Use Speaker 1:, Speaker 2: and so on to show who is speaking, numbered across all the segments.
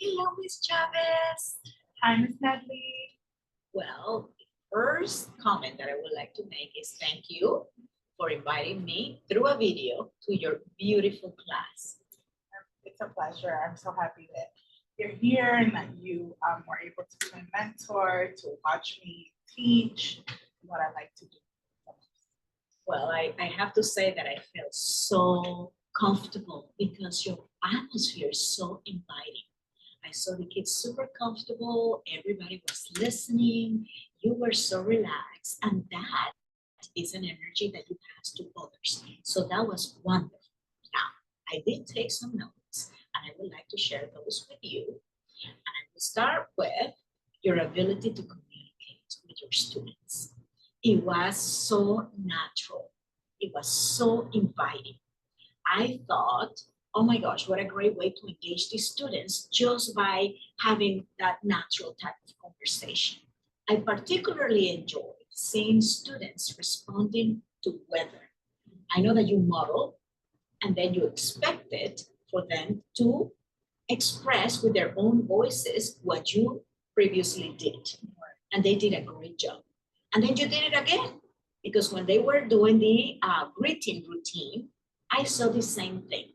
Speaker 1: Hello, Miss Chavez.
Speaker 2: Hi, Miss Natalie.
Speaker 1: Well, the first comment that I would like to make is thank you for inviting me through a video to your beautiful class.
Speaker 2: It's a pleasure. I'm so happy that you're here and that you were able to be my mentor, to watch me teach what I like to do.
Speaker 1: Well, I have to say that I felt so comfortable because your atmosphere is so inviting. I saw the kids super comfortable, everybody was listening, you were so relaxed, and that is an energy that you pass to others. So that was wonderful. Now, I did take some notes, and I would like to share those with you. And I will start with your ability to communicate with your students. It was so natural. It was so inviting. I thought, oh my gosh, what a great way to engage the students just by having that natural type of conversation. I particularly enjoyed seeing students responding to weather. I know that you model and then you expected for them to express with their own voices what you previously did. And they did a great job. And then you did it again, because when they were doing the greeting routine, I saw the same thing.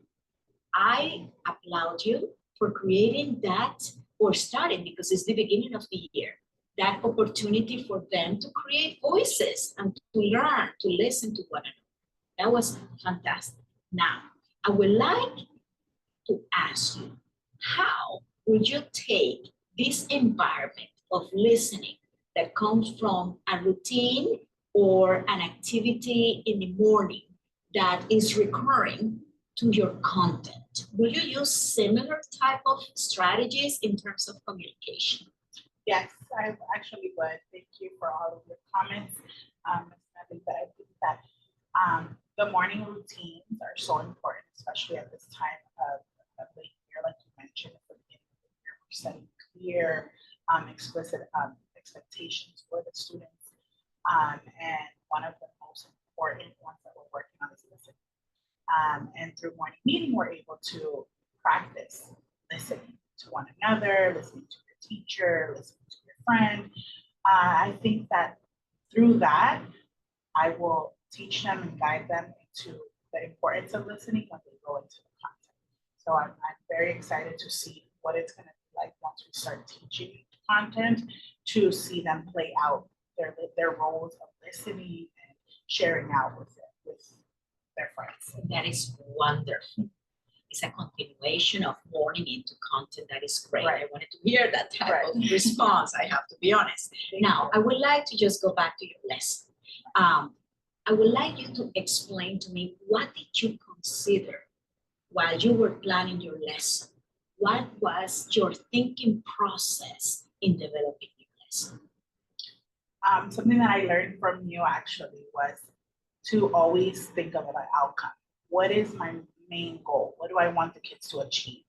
Speaker 1: I applaud you for creating that, or starting, because it's the beginning of the year, that opportunity for them to create voices and to learn, to listen to one another. That was fantastic. Now, I would like to ask you, how would you take this environment of listening that comes from a routine or an activity in the morning that is recurring to your content? Will you use similar type of strategies in terms of communication?
Speaker 2: Yes, I actually would. Thank you for all of your comments. I think that the morning routines are so important, especially at this time of the year, like you mentioned at the beginning of the year. We're setting clear, explicit expectations for the students. And one of the most important ones that we're working on is listening. And through morning meeting, we're able to practice listening to one another, listening to your teacher, listening to your friend. I think that through that, I will teach them and guide them into the importance of listening when they go into the content. So I'm very excited to see what it's going to be like once we start teaching content, to see them play out their roles of listening and sharing out with their friends.
Speaker 1: That is wonderful. It's a continuation of morning into content. That is great. Right. I wanted to hear that type of response, I have to be honest. Now, I would like to just go back to your lesson. I would like you to explain to me, what did you consider while you were planning your lesson? What was your thinking process in developing your lesson?
Speaker 2: Something that I learned from you actually was to always think of an outcome. What is my main goal? What do I want the kids to achieve?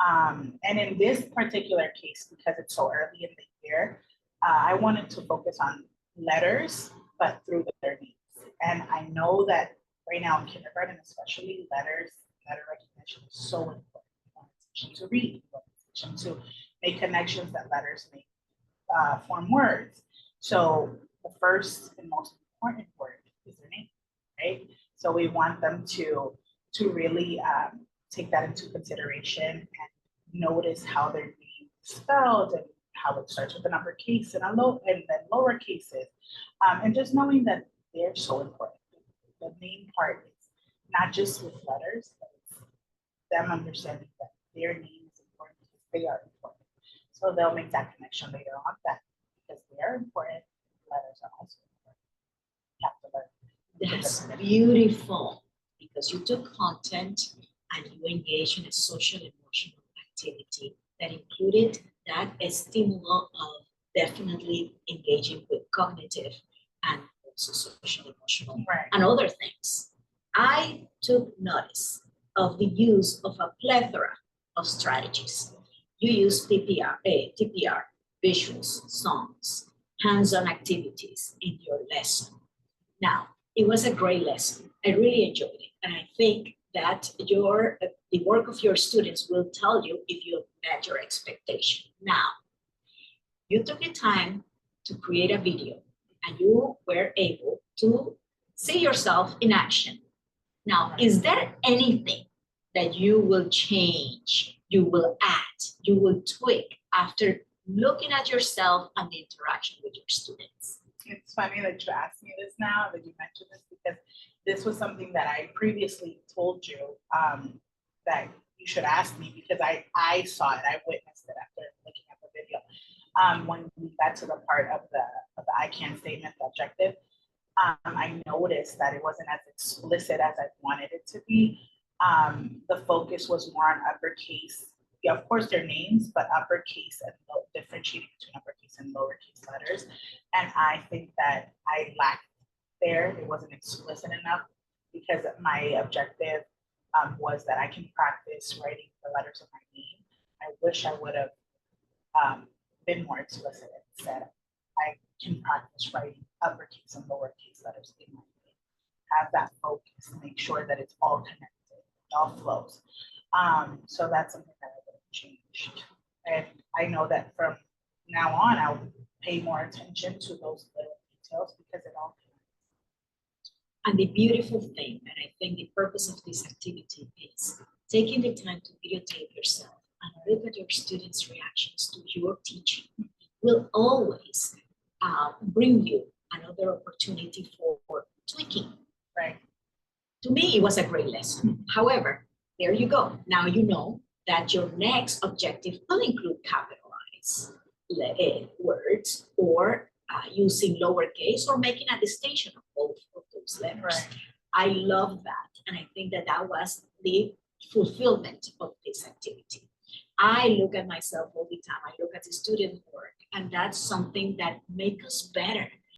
Speaker 2: And in this particular case, because it's so early in the year, I wanted to focus on letters, but through their needs. And I know that right now in kindergarten, especially, letter recognition is so important. We want to teach them to read, we want to teach them to make connections that letters make, form words. So the first and most important word is their name, right? So we want them to really take that into consideration and notice how their name is spelled and how it starts with an uppercase and then lower cases, and just knowing that they're so important. The main part is not just with letters, but it's them understanding that their name is important because they are important. So they'll make that connection later on, that because they are important, letters are also important. You have to learn.
Speaker 1: That's beautiful, because you took content and you engaged in a social emotional activity that included that stimulus of definitely engaging with cognitive and also social emotional and other things. I took notice of the use of a plethora of strategies. You use TPR, visuals, songs, hands-on activities in your lesson. Now, it was a great lesson. I really enjoyed it. And I think that your The work of your students will tell you if you met your expectation. Now, you took the time to create a video and you were able to see yourself in action. Now, is there anything that you will change, you will add, you will tweak after looking at yourself and the interaction with your students?
Speaker 2: It's funny that you asked me this now, that you mentioned this, because this was something that I previously told you that you should ask me, because I saw it, I witnessed it after looking at the video. When we got to the part of the I can statement, the objective, I noticed that it wasn't as explicit as I wanted it to be. The focus was more on uppercase. Yeah, of course, their names, but uppercase and differentiating between uppercase and lowercase letters. And I think that I lacked there. It wasn't explicit enough, because my objective was that I can practice writing the letters of my name. I wish I would have been more explicit and said, I can practice writing uppercase and lowercase letters in my name. Have that focus, make sure that it's all connected, it all flows. So that's something that I would have changed. And I know that from now on, I'll pay more attention to those little details, because it all connects.
Speaker 1: And the beautiful thing, and I think the purpose of this activity, is taking the time to videotape yourself and look at your students' reactions to your teaching will always bring you another opportunity for tweaking.
Speaker 2: Right.
Speaker 1: To me, it was a great lesson. However, there you go. Now you know that your next objective will include capitalized words, or using lowercase, or making a distinction of both of those letters.
Speaker 2: Right.
Speaker 1: I love that. And I think that that was the fulfillment of this activity. I look at myself all the time. I look at the student work, and that's something that makes us better